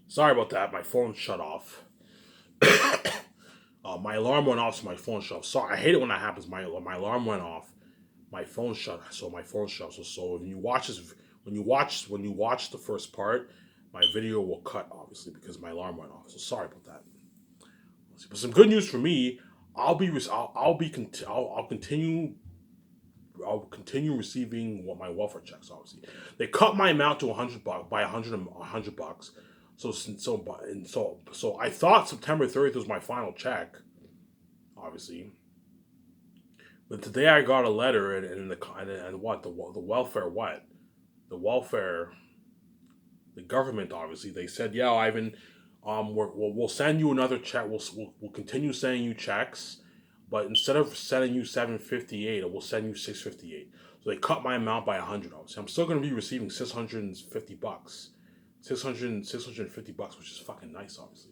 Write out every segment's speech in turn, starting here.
Sorry about that. My phone shut off. My alarm went off, so my phone shut off. Sorry, I hate it when that happens. My alarm went off, my phone shut, so my phone shut. So when you watch this, when you watch the first part, my video will cut obviously because my alarm went off. So sorry about that. But some good news for me. I'll continue. I'll continue receiving what my welfare checks. Obviously, they cut my amount to $100 by 100 bucks. So I thought September 30th was my final check, obviously. But today I got a letter and what the welfare the welfare the government obviously they said, yeah, Ivan, we'll send you another check. We'll continue sending you checks, but instead of sending you 758, it will send you 658. So they cut my amount by $100. I'm still going to be receiving $650, 650 bucks, which is fucking nice, obviously.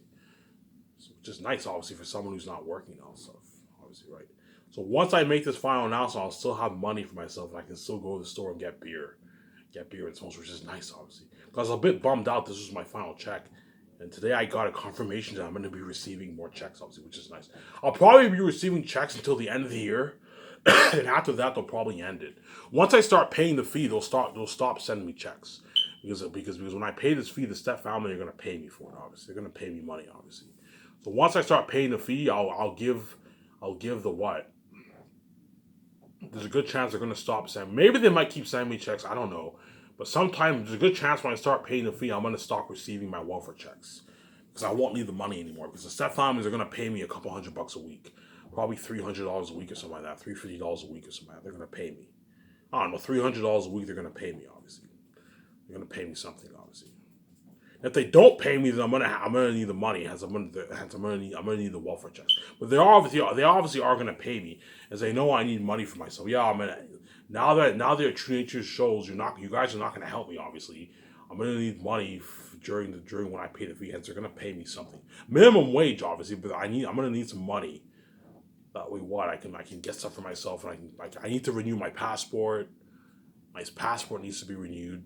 Which is nice, obviously, for someone who's not working and stuff, obviously, right? So once I make this final announcement, I'll still have money for myself, and I can still go to the store and get beer and smokes, which is nice, obviously. Because I was a bit bummed out. This was my final check, and today I got a confirmation that I'm going to be receiving more checks, obviously, which is nice. I'll probably be receiving checks until the end of the year, and after that, they'll probably end it. Once I start paying the fee, they'll stop sending me checks because when I pay this fee, the step family are going to pay me for it. Obviously, they're going to pay me money, obviously. So once I start paying the fee, I'll give the what? There's a good chance they're going to stop sending. Maybe they might keep sending me checks. I don't know. But sometimes there's a good chance when I start paying the fee, I'm going to stop receiving my welfare checks because I won't need the money anymore. Because the step families are going to pay me a couple $100 a week, probably $300 a week or something like that, $350 a week or something like that. They're going to pay me. I don't know, $300 a week. They're going to pay me. Obviously, they're going to pay me something. Obviously. If they don't pay me, then I'm gonna need the money. I'm gonna need the welfare checks. But they obviously are gonna pay me, as they know I need money for myself. Yeah, I'm gonna now that True Nature shows you guys are not gonna help me. Obviously, I'm gonna need money during when I pay the fee. Hence, they're gonna pay me something, minimum wage, obviously. But I'm gonna need some money. That way, what I can get stuff for myself, and I need to renew my passport. My passport needs to be renewed.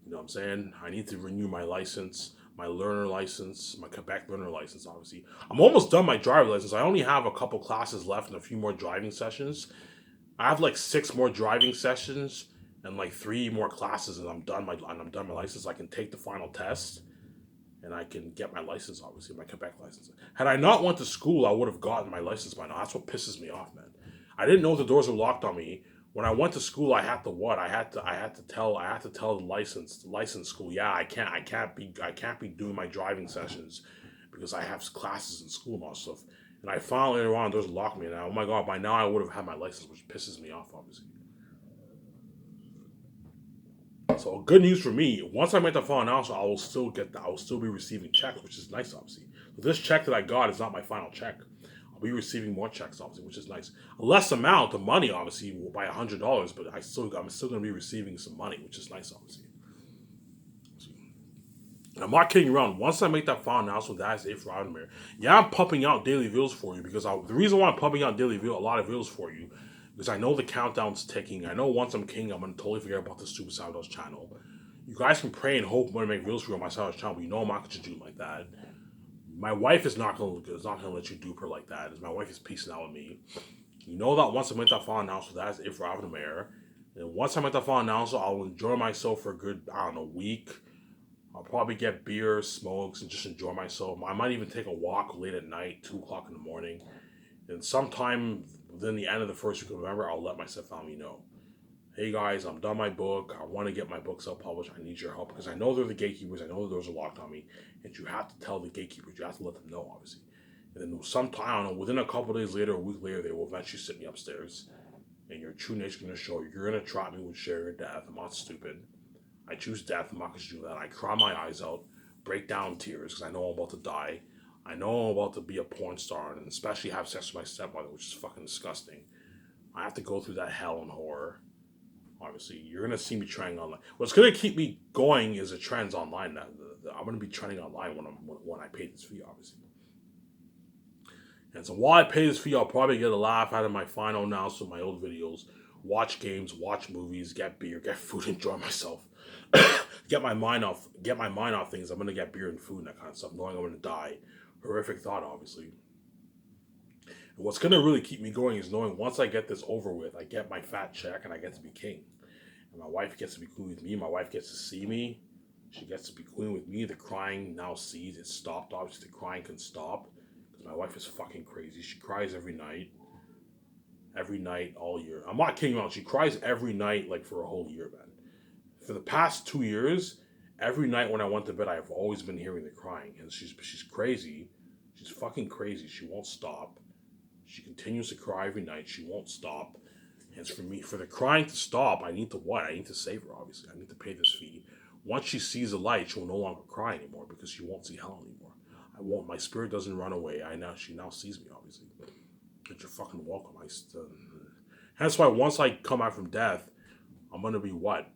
You know what I'm saying? I need to renew my license, my learner license, my Quebec learner license, obviously. I'm almost done my driver license. I only have a couple classes left and a few more driving sessions. I have like 6 more driving sessions and like 3 more classes, and I'm done my license. I can take the final test and I can get my license, obviously, my Quebec license. Had I not went to school, I would have gotten my license by now. That's what pisses me off, man. I didn't know the doors were locked on me. When I went to school, I had to what? I had to tell the license school, yeah, I can't be doing my driving sessions because I have classes in school and all that stuff. And I found later on doors locked me, and oh my god, by now I would have had my license, which pisses me off, obviously. So good news for me. Once I make the final announcement, I will still be receiving checks, which is nice, obviously. So this check that I got is not my final check. I'll be receiving more checks, obviously, which is nice. A less amount of money, obviously, by $100, but I'm still going to be receiving some money, which is nice, obviously. I'm not kidding around. Once I make that final announcement, that's it for Adamir. Yeah, I'm pumping out daily views for you because the reason why I'm pumping out a lot of views for you, because I know the countdown's ticking. I know once I'm king, I'm gonna totally forget about the Stupid Sourdough channel. You guys can pray and hope I'm gonna make reels for you on my Sourdough channel, but you know I'm not gonna do like that. My wife is not gonna let you dupe her like that. As my wife is peacing out with me. You know that once I make that final announcement, that's it for Adamir. And once I make that final announcement, I'll enjoy myself for a good, I don't know, week. I'll probably get beer, smokes, and just enjoy myself. I might even take a walk late at night, 2 o'clock in the morning. And sometime within the end of the first week of November, I'll let my stepfamily know. Hey guys, I'm done my book. I want to get my book self-published. I need your help because I know they're the gatekeepers. I know the doors are locked on me. And you have to tell the gatekeepers. You have to let them know, obviously. And then sometime, I don't know, within a couple of days later, a week later, they will eventually sit me upstairs. And your true nature is going to show you. You're going to trap me with share your death. I'm not stupid. I choose death. I'm not going to do that. I cry my eyes out, break down in tears because I know I'm about to die. I know I'm about to be a porn star and especially have sex with my stepmother, which is fucking disgusting. I have to go through that hell and horror. Obviously, you're going to see me trending online. What's going to keep me going is the trends online. I'm going to be trending online when I pay this fee, obviously. And so while I pay this fee, I'll probably get a laugh out of my final announcement, my old videos, watch games, watch movies, get beer, get food, enjoy myself. get my mind off things. I'm gonna get beer and food and that kind of stuff, knowing I'm gonna die. Horrific thought, obviously. And what's gonna really keep me going is knowing once I get this over with, I get my fat check and I get to be king. And my wife gets to be queen with me. My wife gets to see me. She gets to be queen with me. The crying now ceased. It stopped. Obviously, the crying can stop because my wife is fucking crazy. She cries every night all year. I'm not kidding around. She cries every night like for a whole year, man. For the past 2 years, every night when I went to bed, I've always been hearing the crying, and she's crazy. She's fucking crazy. She won't stop. She continues to cry every night. She won't stop. And it's for the crying to stop, I need to what? I need to save her, obviously. I need to pay this fee. Once she sees the light, she will no longer cry anymore because she won't see hell anymore. I won't. My spirit doesn't run away. She now sees me, obviously. But you're fucking welcome. That's why once I come out from death, I'm gonna be what?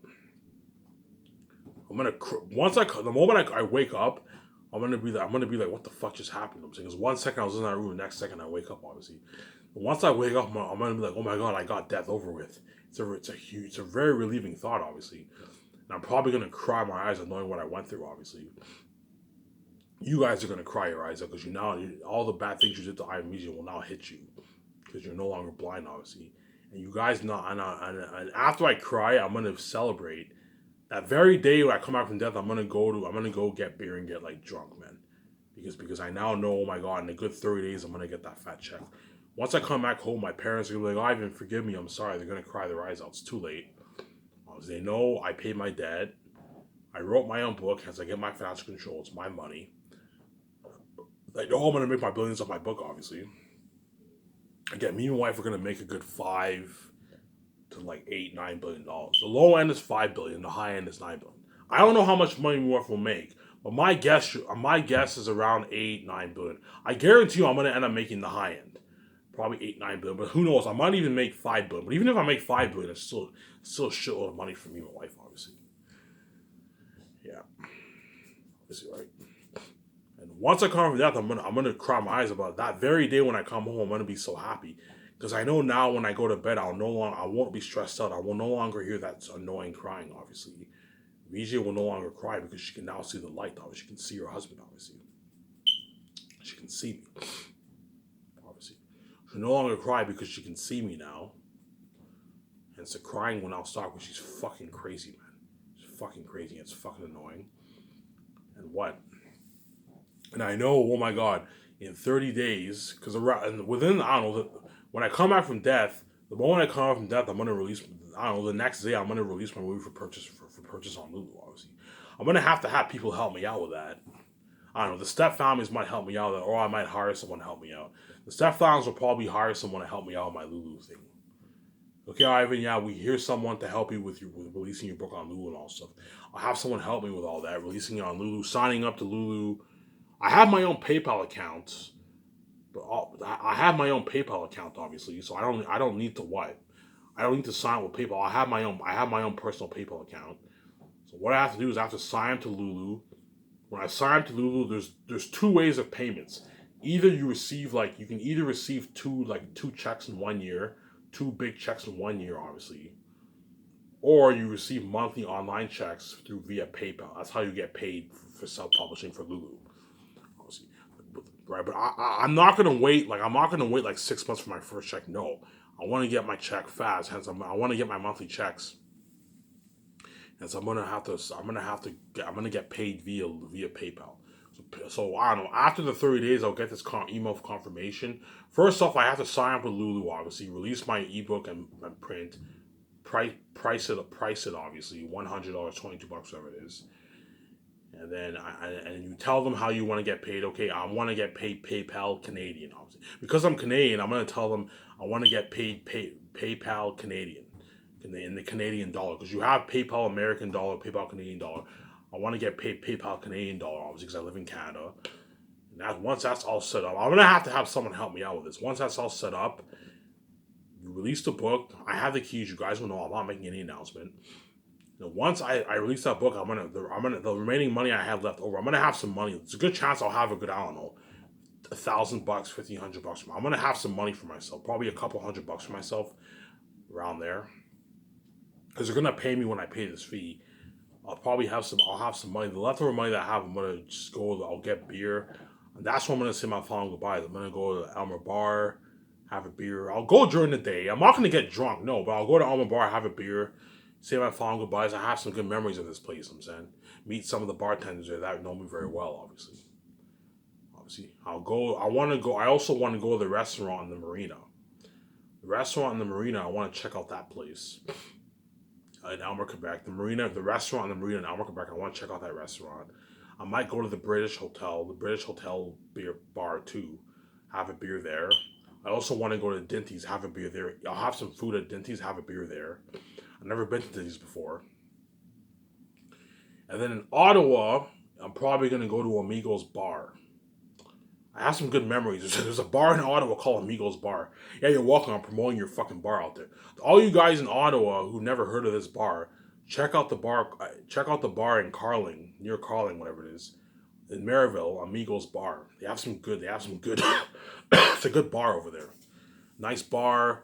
The moment I wake up, I'm gonna be like, what the fuck just happened? I'm saying, because 1 second I was in that room, the next second I wake up, obviously. But once I wake up, I'm gonna be like, oh my god, I got death over with. It's a very relieving thought, obviously. And I'm probably gonna cry my eyes out knowing what I went through, obviously. You guys are gonna cry your eyes out because all the bad things you did to Amnesia will now hit you because you're no longer blind, obviously. And you guys know, and after I cry, I'm gonna celebrate. That very day when I come out from death, I'm gonna go get beer and get like drunk, man, because I now know, oh my god, in a good 30 days I'm gonna get that fat check. Once I come back home, my parents are gonna be like, Ivan, forgive me, I'm sorry. They're gonna cry their eyes out. It's too late. They know I paid my debt. I wrote my own book. As I get my financial control, it's my money. They know I'm gonna make my billions off my book, obviously. Again, me and my wife are gonna make a good $5 to like $8-9 billion. The low end is $5 billion. The high end is $9 billion. I don't know how much money my wife will make, but my guess is around $8-9 billion. I guarantee you, I'm gonna end up making the high end, probably $8-9 billion. But who knows? I might even make $5 billion. But even if I make $5 billion, it's still a shitload of money for me and my wife, obviously. Yeah, obviously, right. And once I come from death, I'm gonna cry my eyes about it. That very day when I come home. I'm gonna be so happy because I know now when I go to bed, I won't be stressed out. I will no longer hear that annoying crying. Obviously, VJ will no longer cry because she can now see the light. Obviously, she can see her husband. Obviously, she can see me. Obviously, she'll no longer cry because she can see me now. And so crying will now stop because she's fucking crazy, man. She's fucking crazy. It's fucking annoying. And what? And I know, oh my god, in 30 days, because within, I don't know, when I come back from death, the moment I come out from death, I'm going to release, I don't know, the next day, I'm going to release my movie for purchase on Lulu, obviously. I'm going to have people help me out with that. I don't know, the step families might help me out, or I might hire someone to help me out. The step families will probably hire someone to help me out with my Lulu thing. Okay, Ivan, yeah, we hear someone to help you with releasing your book on Lulu and all stuff. I'll have someone help me with all that, releasing it on Lulu, signing up to Lulu. I have my own PayPal account, but I have my own PayPal account, obviously. So I don't need to what? I don't need to sign with PayPal. I have my own personal PayPal account. So what I have to do is I have to sign up to Lulu. When I sign up to Lulu, there's two ways of payments. Either you can either receive two checks in 1 year, two big checks in 1 year, obviously, or you receive monthly online checks via PayPal. That's how you get paid for self-publishing for Lulu. Right, but I'm not gonna wait. I'm not gonna wait like 6 months for my first check. No, I want to get my check fast. Hence, I want to get my monthly checks. And so I'm gonna get paid via PayPal. So I don't know. After the 30 days, I'll get this email of confirmation. First off, I have to sign up with Lulu. Obviously, release my ebook and print. Price it. Obviously, $100, $22, whatever it is. And then and you tell them how you want to get paid. Okay, I want to get paid PayPal Canadian. Obviously. Because I'm Canadian, I'm going to tell them I want to get paid PayPal Canadian in the Canadian dollar. Because you have PayPal American dollar, PayPal Canadian dollar. I want to get paid PayPal Canadian dollar, obviously, because I live in Canada. And once that's all set up, I'm going to have someone help me out with this. Once that's all set up, you release the book. I have the keys. You guys will know I'm not making any announcement. Once I release that book, the remaining money I have left over, I'm gonna have some money. It's a good chance I'll have a good, I don't know, $1,000, $1,500. I'm gonna have some money for myself, probably a couple $100 for myself, around there, because they're gonna pay me when I pay this fee. I'll have some money. The leftover money that I have, I'm gonna just go. I'll get beer. And that's when I'm gonna say my final goodbyes. I'm gonna go to the Elmer Bar, have a beer. I'll go during the day. I'm not gonna get drunk, no, but I'll go to Elmer Bar, have a beer, say my final goodbyes. I have some good memories of this place. I'm saying, meet some of the bartenders there that know me very well. Obviously, I'll go. I want to go. I also want to go to the restaurant in the marina. The restaurant in the marina. I want to check out that place in Elmer, Quebec. The restaurant in the marina in Elmer, Quebec. I want to check out that restaurant. I might go to the British Hotel beer bar too, have a beer there. I also want to go to Dinty's, have a beer there. I'll have some food at Dinty's, have a beer there. I've never been to Dinty's before. And then in Ottawa, I'm probably going to go to Amigo's Bar. I have some good memories. There's a bar in Ottawa called Amigo's Bar. Yeah, you're welcome. I'm promoting your fucking bar out there. All you guys in Ottawa who never heard of this bar, check out the bar. Check out the bar in Carling, near Carling, whatever it is, in Maryville. Amigo's Bar. They have some good. It's a good bar over there. Nice bar.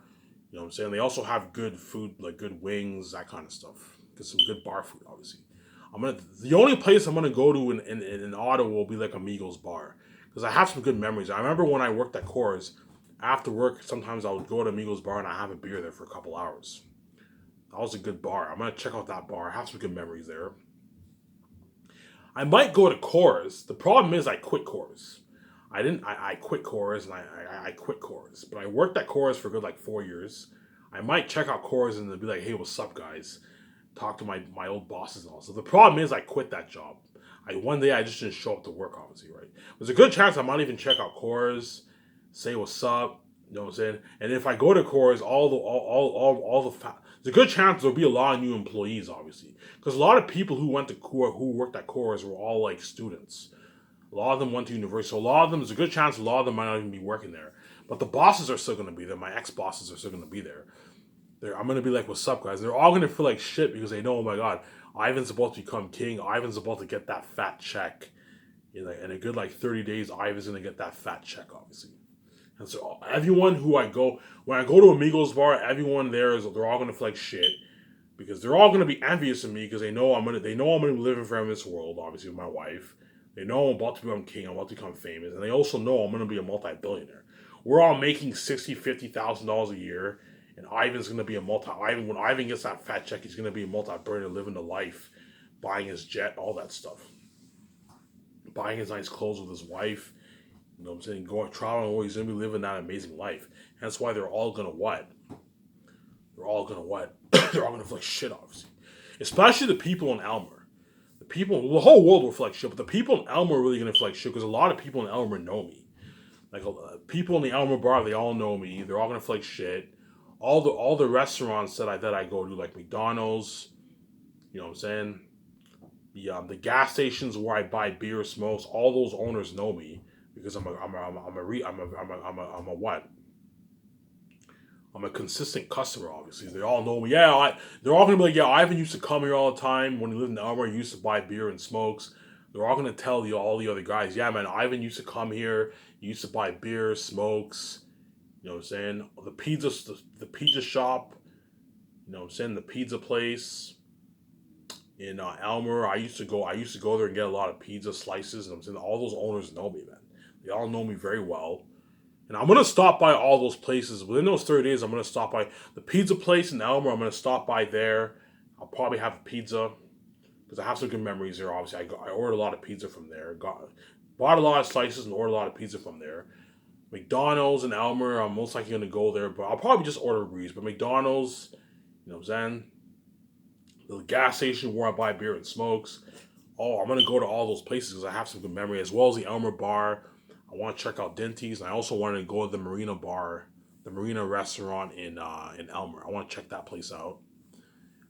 You know what I'm saying? They also have good food, like good wings, that kind of stuff. Get some good bar food, obviously. The only place I'm gonna go to in Ottawa will be like Amigo's Bar. Because I have some good memories. I remember when I worked at Coors, after work, sometimes I would go to Amigo's Bar and I have a beer there for a couple hours. That was a good bar. I'm gonna check out that bar. I have some good memories there. I might go to Coors. The problem is I quit Coors. I quit Coors and I quit Coors. But I worked at Coors for a good like 4 years. I might check out Coors and be like, hey, what's up, guys? Talk to my old bosses and all. So the problem is I quit that job. One day I just didn't show up to work, obviously, right? There's a good chance I might even check out Coors, say what's up, you know what I'm saying? And if I go to Coors, there's a good chance there'll be a lot of new employees, obviously, because a lot of people who worked at Coors were all like students. A lot of them went to university, so there's a good chance a lot of them might not even be working there. But the bosses are still going to be there. My ex-bosses are still going to be there. I'm going to be like, what's up, guys? They're all going to feel like shit because they know, oh my God, Ivan's about to become king. Ivan's about to get that fat check. In a good like 30 days, Ivan's going to get that fat check, obviously. And so everyone when I go to Amigo's Bar, everyone there they're all going to feel like shit because they're all going to be envious of me because they know I'm going to be living forever in this world, obviously with my wife. They know I'm about to become king. I'm about to become famous, and they also know I'm going to be a multi-billionaire. We're all making $50,000 a year. And Ivan's going to be when Ivan gets that fat check, he's going to be a multi-billionaire living the life, buying his jet, all that stuff. Buying his nice clothes with his wife. You know what I'm saying? Going traveling, he's going to be living that amazing life. That's why they're all going to what? They're all going to what? They're all going to feel like shit, obviously. Especially the people in Elmer. The whole world will feel like shit, but the people in Elmer are really going to feel like shit because a lot of people in Elmer know me. Like, people in the Elmer Bar, they all know me. They're all going to feel like shit. All the restaurants that I go to, like McDonald's, you know what I'm saying? The gas stations where I buy beer, smokes, all those owners know me because I'm a consistent customer. Obviously, they all know me. Yeah, they're all gonna be like, yeah, Ivan used to come here all the time when he lived in Elmer. He used to buy beer and smokes. They're all gonna tell you all the other guys, yeah, man, Ivan used to come here. He used to buy beer, smokes. You know what I'm saying? The pizza shop, you know what I'm saying? The pizza place in Elmer. I used to go there and get a lot of pizza slices. You know what I'm saying? All those owners know me, man. They all know me very well. And I'm going to stop by all those places. Within those 30 days, I'm going to stop by the pizza place in Elmer. I'm going to stop by there. I'll probably have a pizza because I have some good memories there, obviously. I ordered a lot of pizza from there. Bought a lot of slices and ordered a lot of pizza from there. McDonald's and Elmer, I'm most likely going to go there, but I'll probably just order Breeze. But McDonald's, you know what I'm saying? The gas station where I buy beer and smokes. Oh, I'm going to go to all those places because I have some good memory, as well as the Elmer Bar. I want to check out Dinty's, and I also want to go to the Marina Bar, the Marina restaurant in Elmer. I want to check that place out.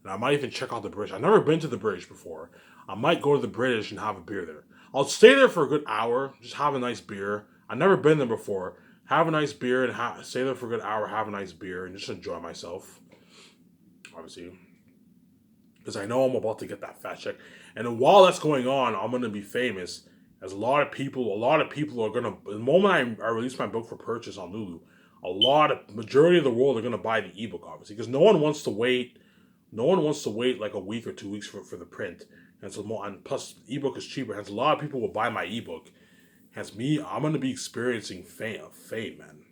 And I might even check out the British. I've never been to the British before. I might go to the British and have a beer there. I'll stay there for a good hour, just have a nice beer. I've never been there before. Have a nice beer and stay there for a good hour, have a nice beer, and just enjoy myself. Obviously. Because I know I'm about to get that fat check. And then while that's going on, I'm going to be famous. As a lot of people are going to, the moment I release my book for purchase on Lulu, majority of the world are going to buy the ebook, obviously. Because no one wants to wait like a week or 2 weeks for the print. And so more, and plus ebook is cheaper. Hence a lot of people will buy my ebook. Hence me, I'm gonna be experiencing fame, man.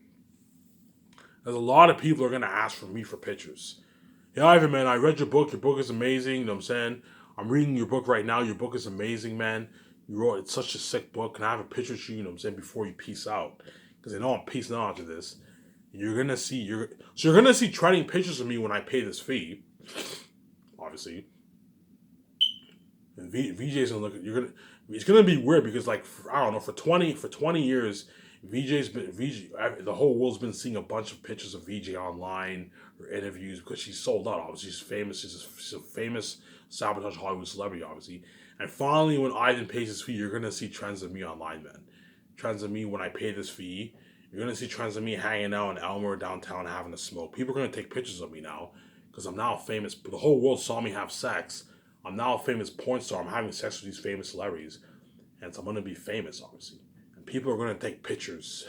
There's a lot of people are gonna ask for me for pictures. Yeah, Ivan, man, I read your book. Your book is amazing. You know what I'm saying? I'm reading your book right now. Your book is amazing, man. You wrote it's such a sick book. Can I have a picture of you? You know what I'm saying? Before you peace out, because I know I'm peacing out after this. You're gonna see trending pictures of me when I pay this fee, obviously. And VJ's gonna look. It's gonna be weird because like I don't know for 20 years, VJ's been VJ. The whole world's been seeing a bunch of pictures of VJ online or interviews because she's sold out. Obviously, she's famous. She's a famous sabotage Hollywood celebrity, obviously. And finally, when Ivan pays his fee, you're gonna see trends of me online, man. Trends of me when I pay this fee. You're gonna see trends of me hanging out in Elmer downtown having a smoke. People are gonna take pictures of me now because I'm now famous. The whole world saw me have sex. I'm now a famous porn star. I'm having sex with these famous celebrities, and so I'm gonna be famous, obviously. And people are gonna take pictures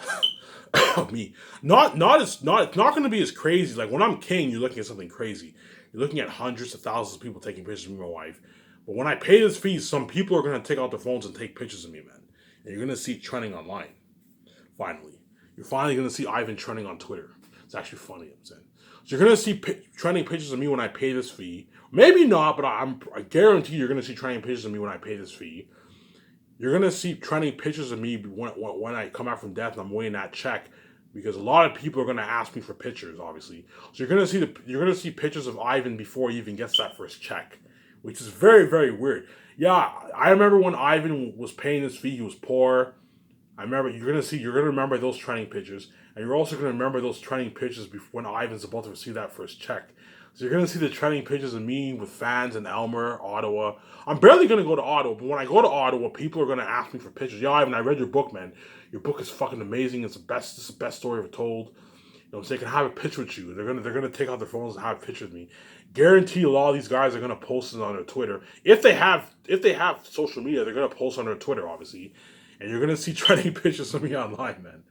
of me. It's not gonna be as crazy. Like when I'm king, you're looking at something crazy. You're looking at hundreds of thousands of people taking pictures of me and my wife. But when I pay this fee, some people are gonna take out their phones and take pictures of me, man. And you're gonna see trending online. Finally, you're finally gonna see Ivan trending on Twitter. It's actually funny. I'm saying. So you're gonna see trending pictures of me when I pay this fee. Maybe not, but I guarantee you're gonna see trending pictures of me when I pay this fee. You're gonna see trending pictures of me when I come out from death and I'm waiting that check, because a lot of people are gonna ask me for pictures, obviously. So you're gonna see pictures of Ivan before he even gets that first check, which is very very weird. Yeah, I remember when Ivan was paying his fee, he was poor. I remember you're gonna remember those trending pictures, and you're also gonna remember those trending pictures when Ivan's about to receive that first check. So you're gonna see the trending pictures of me with fans in Elmer, Ottawa. I'm barely gonna go to Ottawa, but when I go to Ottawa, people are gonna ask me for pictures. Yo, Ivan, I read your book, man. Your book is fucking amazing. It's the best story ever told. You know what I'm saying? They can have a picture with you. They're gonna take out their phones and have a picture with me. Guarantee a lot of these guys are gonna post it on their Twitter. If they have social media, they're gonna post on their Twitter, obviously. And you're gonna see trending pictures of me online, man.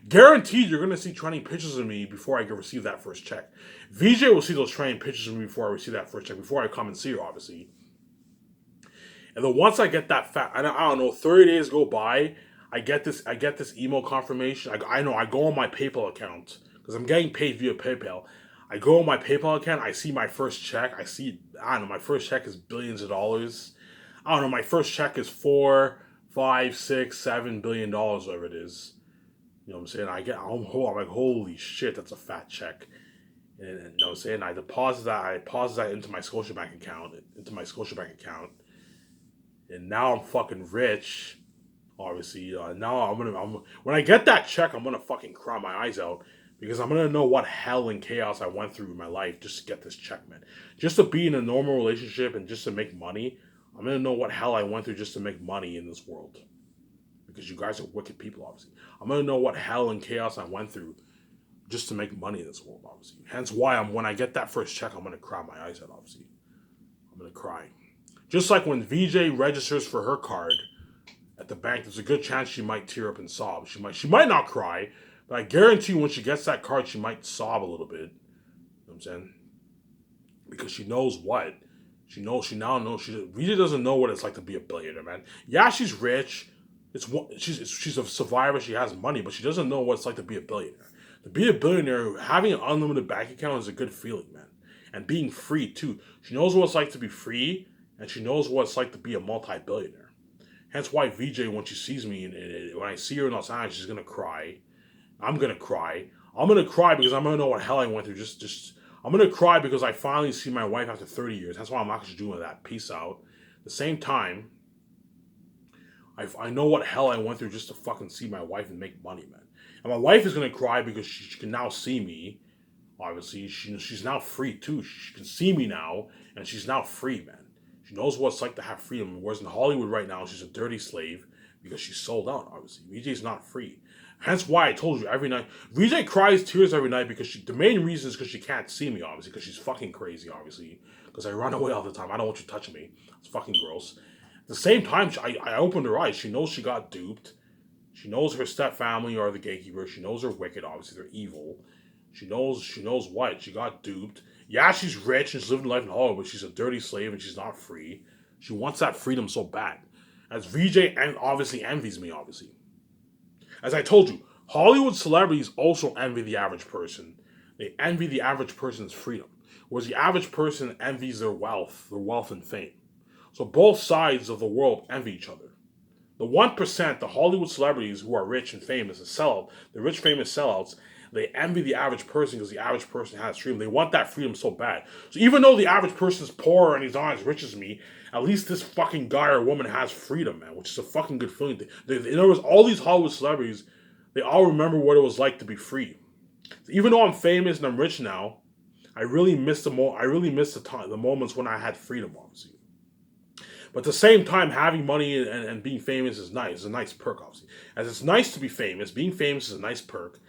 Guaranteed, you're gonna see trending pictures of me before I can receive that first check. VJ will see those trending pictures of me before I receive that first check, before I come and see her, obviously. And then once I get that I don't know, 30 days go by, I get this email confirmation. I know I go on my PayPal account because I'm getting paid via PayPal. I go on my PayPal account. I see my first check. I don't know. My first check is billions of dollars. I don't know. My first check is 4, 5, 6, $7 billion, whatever it is. You know what I'm saying? I'm like, holy shit, that's a fat check. And you know what I'm saying? I deposit that into my Scotiabank account, and now I'm fucking rich. Obviously, now when I get that check, I'm gonna fucking cry my eyes out because I'm gonna know what hell and chaos I went through in my life just to get this check, man. Just to be in a normal relationship and just to make money, I'm gonna know what hell I went through just to make money in this world. Because you guys are wicked people, obviously. I'm gonna know what hell and chaos I went through just to make money in this world, obviously. Hence why when I get that first check, I'm gonna cry my eyes out, obviously. I'm gonna cry. Just like when VJ registers for her card at the bank, there's a good chance she might tear up and sob. She might not cry, but I guarantee you when she gets that card, she might sob a little bit. You know what I'm saying? Because she knows what. She now knows VJ doesn't know what it's like to be a billionaire, man. Yeah, she's rich. She's a survivor. She has money, but she doesn't know what it's like to be a billionaire. To be a billionaire, having an unlimited bank account is a good feeling, man. And being free too. She knows what it's like to be free, and she knows what it's like to be a multi-billionaire. Hence why VJ, when she sees me, and when I see her in Los Angeles, she's gonna cry. I'm gonna cry. I'm gonna cry because I'm gonna know what hell I went through. I'm gonna cry because I finally see my wife after 30 years. That's why I'm actually doing that. Peace out. At the same time, I know what hell I went through just to fucking see my wife and make money, man. And my wife is gonna cry because she can now see me. Obviously, she's now free too. She can see me now, and she's now free, man. She knows what it's like to have freedom. Whereas in Hollywood right now, she's a dirty slave because she's sold out, obviously. VJ's not free. Hence why I told you every night. VJ cries tears every night because the main reason is because she can't see me, obviously, because she's fucking crazy, obviously. Because I run away all the time. I don't want you touching me. It's fucking gross. At the same time, I opened her eyes. She knows she got duped. She knows her stepfamily are the gatekeepers. She knows they're wicked, obviously. They're evil. She knows what? She got duped. Yeah, she's rich and she's living life in Hollywood, but she's a dirty slave and she's not free. She wants that freedom so bad. As VJ and obviously envies me, obviously. As I told you, Hollywood celebrities also envy the average person. They envy the average person's freedom, whereas the average person envies their wealth and fame. So both sides of the world envy each other. The 1%, the Hollywood celebrities who are rich and famous, the rich famous sellouts, they envy the average person because the average person has freedom. They want that freedom so bad. So even though the average person is poor and he's not as rich as me, at least this fucking guy or woman has freedom, man, which is a fucking good feeling. In other words, all these Hollywood celebrities, they all remember what it was like to be free. So even though I'm famous and I'm rich now, I really miss the moments when I had freedom, obviously. But at the same time, having money and being famous is nice. It's a nice perk, obviously. As it's nice to be famous, being famous is a nice perk.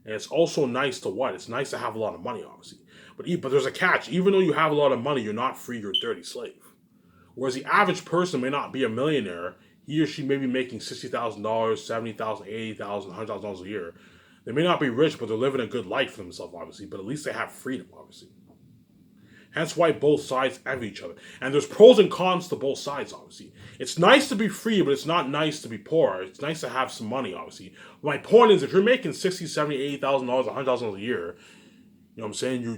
And it's also nice to what? It's nice to have a lot of money, obviously. But there's a catch. Even though you have a lot of money, you're not free, you're a dirty slave. Whereas the average person may not be a millionaire. He or she may be making $60,000, $70,000, $80,000, $100,000 a year. They may not be rich, but they're living a good life for themselves, obviously. But at least they have freedom, obviously. Hence why both sides envy each other. And there's pros and cons to both sides, obviously. It's nice to be free, but it's not nice to be poor. It's nice to have some money, obviously. My point is, if you're making $60,000, $70,000, $80,000, $100,000 a year, you know what I'm saying? You're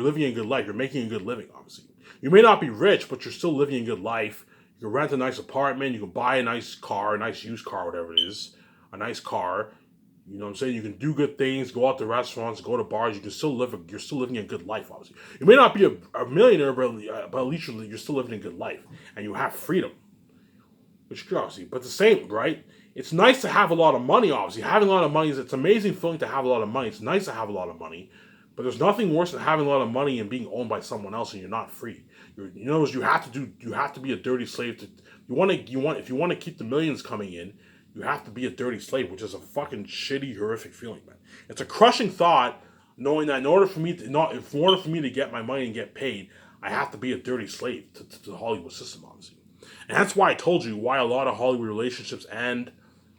living a good life. You're making a good living, obviously. You may not be rich, but you're still living a good life. You can rent a nice apartment. You can buy a nice car, a nice used car, whatever it is, a nice car. You know what I'm saying? You can do good things, go out to restaurants, go to bars. You're still living a good life, obviously. You may not be a millionaire, but at least you're still living a good life. And you have freedom. Which is good, obviously. But the same, right? It's nice to have a lot of money, obviously. Having a lot of money it's an amazing feeling to have a lot of money. It's nice to have a lot of money. But there's nothing worse than having a lot of money and being owned by someone else and you're not free. You know, you have to be a dirty slave if you want to keep the millions coming in. You have to be a dirty slave, which is a fucking shitty, horrific feeling, man. It's a crushing thought, knowing that in order for me to get my money and get paid, I have to be a dirty slave to the Hollywood system, obviously. And that's why I told you why a lot of Hollywood relationships end,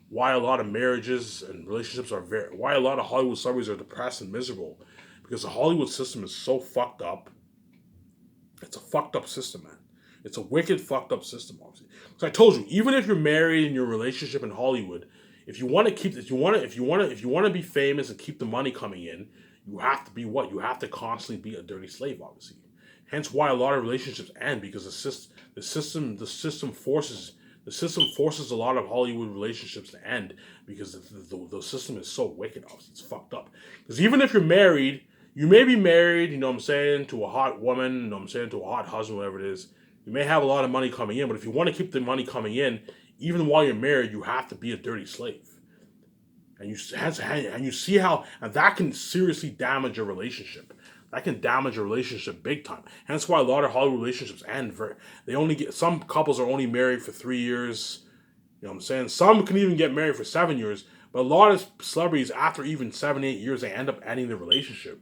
why a lot of marriages and relationships why a lot of Hollywood celebrities are depressed and miserable, because the Hollywood system is so fucked up. It's a fucked up system, man. It's a wicked, fucked up system, obviously. So I told you, even if you're married in your relationship in Hollywood, if you want to be famous and keep the money coming in, you have to be what? You have to constantly be a dirty slave, obviously. Hence why a lot of relationships end, because the system forces a lot of Hollywood relationships to end because the system is so wicked, obviously. It's fucked up. Because even if you're married, you may be married, you know what I'm saying, to a hot woman, you know what I'm saying, to a hot husband, whatever it is. You may have a lot of money coming in, but if you want to keep the money coming in, even while you're married, you have to be a dirty slave. And you see how, and that can seriously damage a relationship. That can damage a relationship big time. Hence why a lot of Hollywood relationships end. Some couples are only married for 3 years. You know what I'm saying? Some can even get married for 7 years. But a lot of celebrities, after even 7, 8 years, they end up ending the relationship.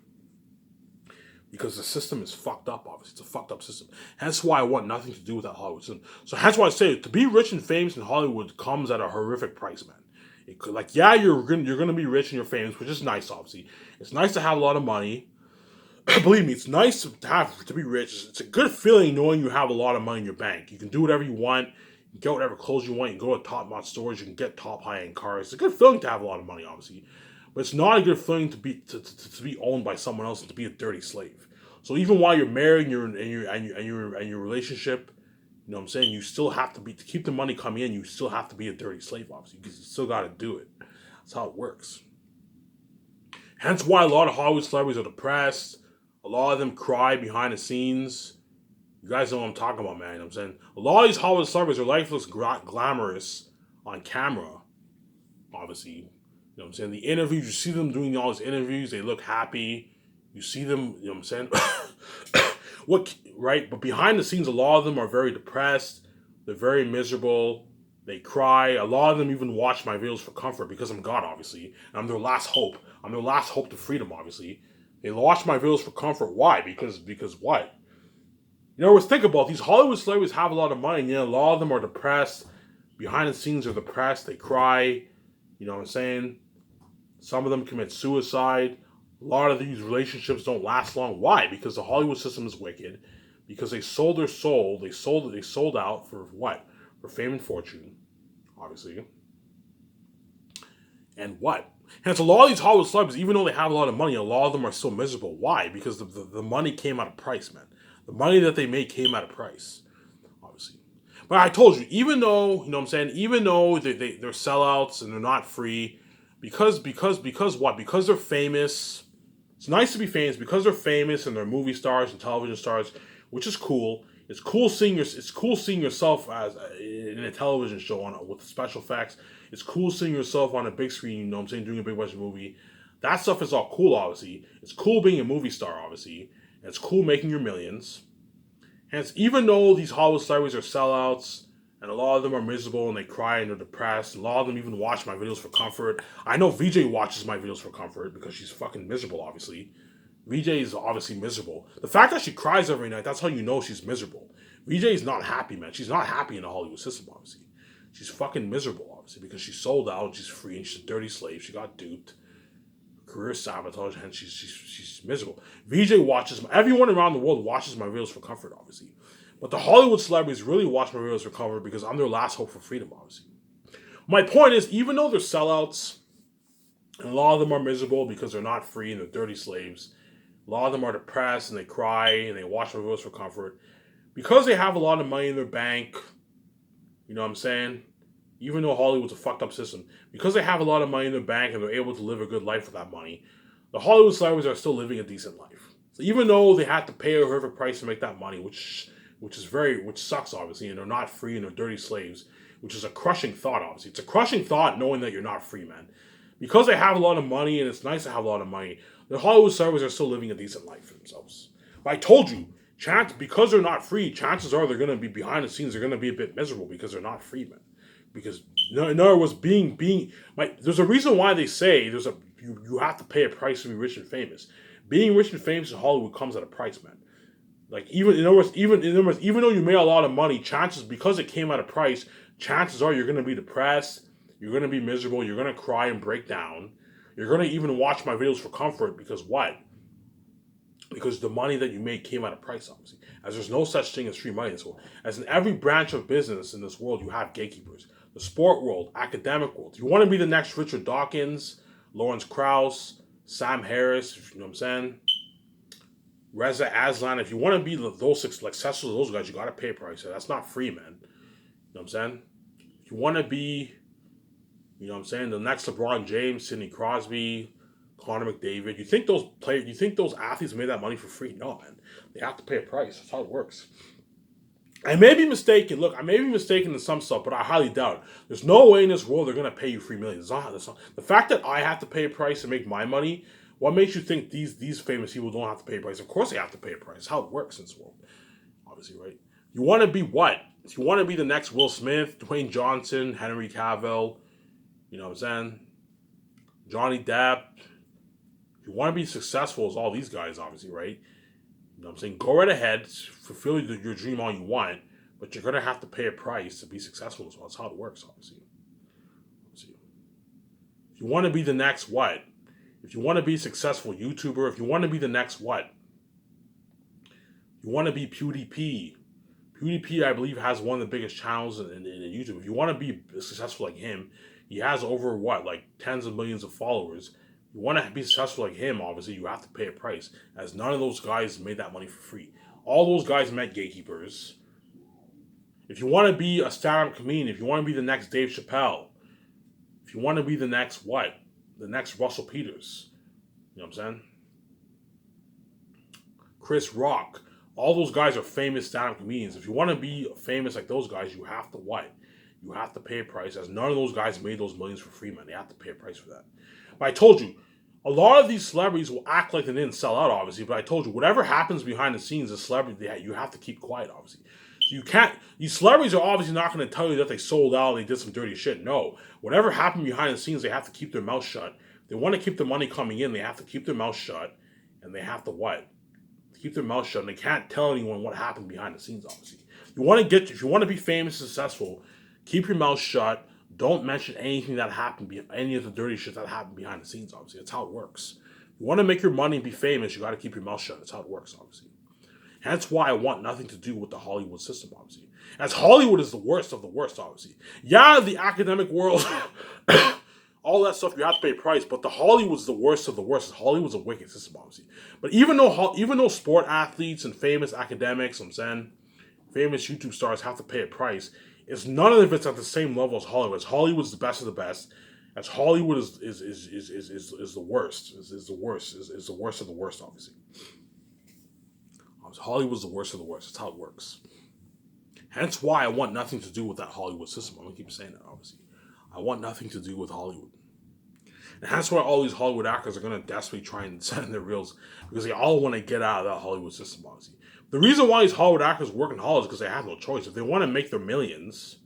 Because the system is fucked up, obviously. It's a fucked up system. Hence why I want nothing to do with that Hollywood system. So hence why I say, to be rich and famous in Hollywood comes at a horrific price, man. You're gonna be rich and you're famous, which is nice, obviously. It's nice to have a lot of money. Believe me, it's nice to be rich. It's a good feeling knowing you have a lot of money in your bank. You can do whatever you want. You can get whatever clothes you want. You can go to top-notch stores. You can get top high-end cars. It's a good feeling to have a lot of money, obviously. But it's not a good feeling to be owned by someone else and to be a dirty slave. So even while you're married and your relationship, you know what I'm saying, you still have to keep the money coming in, you still have to be a dirty slave, obviously, because you still got to do it. That's how it works. Hence why a lot of Hollywood celebrities are depressed. A lot of them cry behind the scenes. You guys know what I'm talking about, man. You know what I'm saying? A lot of these Hollywood celebrities are lifeless, glamorous on camera, obviously. You know what I'm saying? The interviews, you see them doing all these interviews, they look happy. You see them, you know what I'm saying? Right? But behind the scenes, a lot of them are very depressed. They're very miserable. They cry. A lot of them even watch my videos for comfort because I'm God, obviously. And I'm their last hope. I'm their last hope to freedom, obviously. They watch my videos for comfort. Why? Because what? You know, always think about these Hollywood celebrities have a lot of money. You know, a lot of them are depressed. Behind the scenes, they're depressed. They cry. You know what I'm saying? Some of them commit suicide. A lot of these relationships don't last long. Why? Because the Hollywood system is wicked. because they sold their soul. They sold out for what? For fame and fortune, obviously. And what? And it's a lot of these Hollywood celebrities, even though they have a lot of money, a lot of them are still miserable. Why? Because the money came at a price, man. The money that they made came at a price, obviously. But I told you, even though, you know what I'm saying, even though they're sellouts and they're not free, because what? Because they're famous. It's nice to be famous because they're famous and they're movie stars and television stars, which is cool. It's cool seeing yourself as in a television show with special effects. It's cool seeing yourself on a big screen. You know what I'm saying, doing a big budget movie. That stuff is all cool, obviously. It's cool being a movie star, obviously. And it's cool making your millions. And it's, even though these Hollywood celebrities are sellouts, and a lot of them are miserable and they cry and they're depressed, and a lot of them even watch my videos for comfort. I know VJ watches my videos for comfort because she's fucking miserable, obviously. VJ is obviously miserable. The fact that she cries every night, that's how you know she's miserable. VJ is not happy, man. She's not happy in the Hollywood system, obviously. She's fucking miserable, obviously, because she sold out and she's free and she's a dirty slave. She got duped. Career sabotage, and she's miserable. VJ watches, everyone around the world watches my videos for comfort, obviously. But the Hollywood celebrities really watch my videos for comfort because I'm their last hope for freedom, obviously. My point is, even though they're sellouts, and a lot of them are miserable because they're not free and they're dirty slaves, a lot of them are depressed and they cry and they watch my videos for comfort, because they have a lot of money in their bank, you know what I'm saying? Even though Hollywood's a fucked up system, because they have a lot of money in their bank and they're able to live a good life with that money, the Hollywood celebrities are still living a decent life. So even though they have to pay a horrific price to make that money, which sucks, obviously, and they're not free and they're dirty slaves, which is a crushing thought, obviously. It's a crushing thought knowing that you're not free, man. Because they have a lot of money, and it's nice to have a lot of money, the Hollywood celebrities are still living a decent life for themselves. But I told you, because they're not free, chances are they're going to be behind the scenes, they're going to be a bit miserable because they're not free, man. Because in other words, there's a reason why they say you have to pay a price to be rich and famous. Being rich and famous in Hollywood comes at a price, man. Like even though you made a lot of money, because it came at a price, chances are you're gonna be depressed, you're gonna be miserable, you're gonna cry and break down. You're gonna even watch my videos for comfort because what? Because the money that you made came at a price, obviously. As there's no such thing as free money in this world. As in every branch of business in this world, you have gatekeepers. The sport world, academic world. If you want to be the next Richard Dawkins, Lawrence Krauss, Sam Harris, you know what I'm saying? Reza Aslan, if you want to be those successful those guys, you got to pay a price. That's not free, man. You know what I'm saying? If you want to be, you know what I'm saying, the next LeBron James, Sidney Crosby, Connor McDavid, you think those athletes made that money for free? No, man. They have to pay a price. That's how it works. I may be mistaken. Look, I may be mistaken in some stuff, but I highly doubt it. There's no way in this world they're going to pay you free millions. The fact that I have to pay a price to make my money, what makes you think these famous people don't have to pay a price? Of course they have to pay a price. That's how it works in this world. Obviously, right? You want to be what? You want to be the next Will Smith, Dwayne Johnson, Henry Cavill, you know what I'm saying? Johnny Depp. You want to be successful as all these guys, obviously, right? You know what I'm saying? Go right ahead, fulfill your dream all you want, but you're going to have to pay a price to be successful as well. That's how it works, obviously. If you want to be the next what? If you want to be a successful YouTuber, if you want to be the next what? You want to be PewDiePie. PewDiePie, I believe, has one of the biggest channels in YouTube. If you want to be successful like him, he has over like tens of millions of followers. You want to be successful like him, obviously, you have to pay a price, as none of those guys made that money for free. All those guys met gatekeepers. If you want to be a stand-up comedian, if you want to be the next Dave Chappelle, if you want to be the next what? The next Russell Peters. You know what I'm saying? Chris Rock. All those guys are famous stand-up comedians. If you want to be famous like those guys, you have to what? You have to pay a price, as none of those guys made those millions for free, man. They have to pay a price for that. But I told you, a lot of these celebrities will act like they didn't sell out, obviously. But I told you, whatever happens behind the scenes, a celebrity, you have to keep quiet, obviously. So you can't. These celebrities are obviously not going to tell you that they sold out and they did some dirty shit. No, whatever happened behind the scenes, they have to keep their mouth shut. They want to keep the money coming in. They have to keep their mouth shut, and they have to what? Keep their mouth shut, and they can't tell anyone what happened behind the scenes, obviously. If you want to be famous and successful, keep your mouth shut. Don't mention anything that happened, any of the dirty shit that happened behind the scenes, obviously. That's how it works. If you want to make your money and be famous, you got to keep your mouth shut. That's how it works, obviously. Hence why I want nothing to do with the Hollywood system, obviously. As Hollywood is the worst of the worst, obviously. Yeah, the academic world, all that stuff, you have to pay a price, but the Hollywood's the worst of the worst. Hollywood's a wicked system, obviously. But even though sport athletes and famous academics, I'm saying, famous YouTube stars have to pay a price, it's none of it's at the same level as Hollywood. As Hollywood's the best of the best. As Hollywood is the worst. Is the worst. Is the worst of the worst, obviously. Hollywood's the worst of the worst. That's how it works. Hence why I want nothing to do with that Hollywood system. I'm gonna keep saying that, obviously. I want nothing to do with Hollywood. And that's why all these Hollywood actors are gonna desperately try and send their reels, because they all want to get out of that Hollywood system, obviously. The reason why these Hollywood actors work in Hollywood is because they have no choice. If they want to make their millions,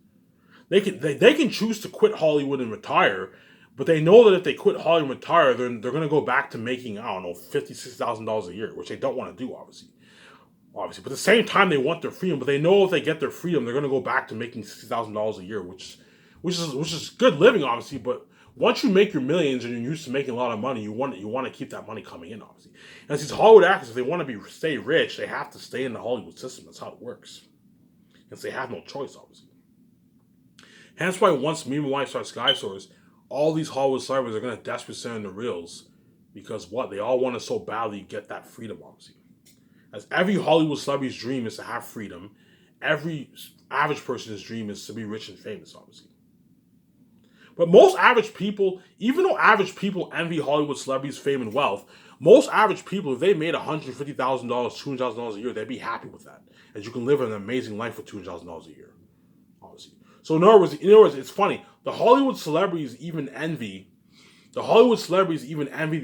they can choose to quit Hollywood and retire, but they know that if they quit Hollywood and retire, then they're gonna go back to making, I don't know, $56,000 a year, which they don't want to do, obviously. But at the same time, they want their freedom. But they know if they get their freedom, they're gonna go back to making $60,000 a year, which is good living, obviously. But once you make your millions and you're used to making a lot of money, you want to keep that money coming in, obviously. And as these Hollywood actors, if they want to stay rich, they have to stay in the Hollywood system. That's how it works. Because they have no choice, obviously. Hence why once Me and My Wife start Sky Source, all these Hollywood celebrities are gonna desperately send the reels, because what they all want to so badly get that freedom, obviously. As every Hollywood celebrity's dream is to have freedom, every average person's dream is to be rich and famous, obviously. But most average people, even though average people envy Hollywood celebrities' fame and wealth, most average people, if they made $150,000, $200,000 a year, they'd be happy with that. As you can live an amazing life with $200,000 a year, obviously. So in other words, it's funny. The Hollywood celebrities even envy the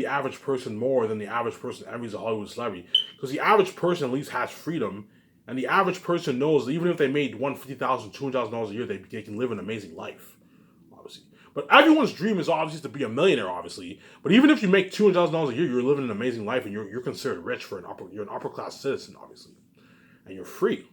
average person more than the average person envies a Hollywood celebrity. Because the average person at least has freedom, and the average person knows that even if they made $150,000, $200,000 a year, they can live an amazing life, obviously. But everyone's dream is obviously to be a millionaire, obviously. But even if you make $200,000 a year, you're living an amazing life, and you're considered rich you're an upper class citizen, obviously, and you're free.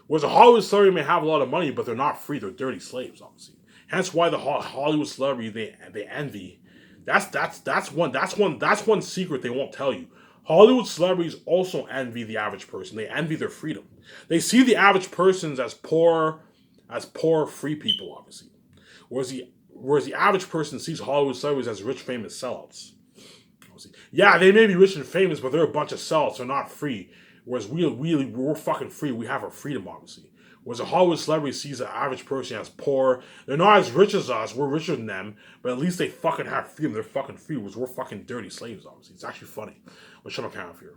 Whereas a Hollywood celebrity may have a lot of money, but they're not free. They're dirty slaves, obviously. Hence why the Hollywood celebrity they envy. That's one secret they won't tell you. Hollywood celebrities also envy the average person. They envy their freedom. They see the average persons as poor, free people, obviously. Whereas the average person sees Hollywood celebrities as rich, famous sellouts. Obviously. Yeah, they may be rich and famous, but they're a bunch of sellouts. They're not free. Whereas we're fucking free. We have our freedom, obviously. Whereas a Hollywood celebrity sees the average person as poor. They're not as rich as us. We're richer than them. But at least they fucking have freedom. They're fucking free. Whereas we're fucking dirty slaves, obviously. It's actually funny. But shut my camera off here.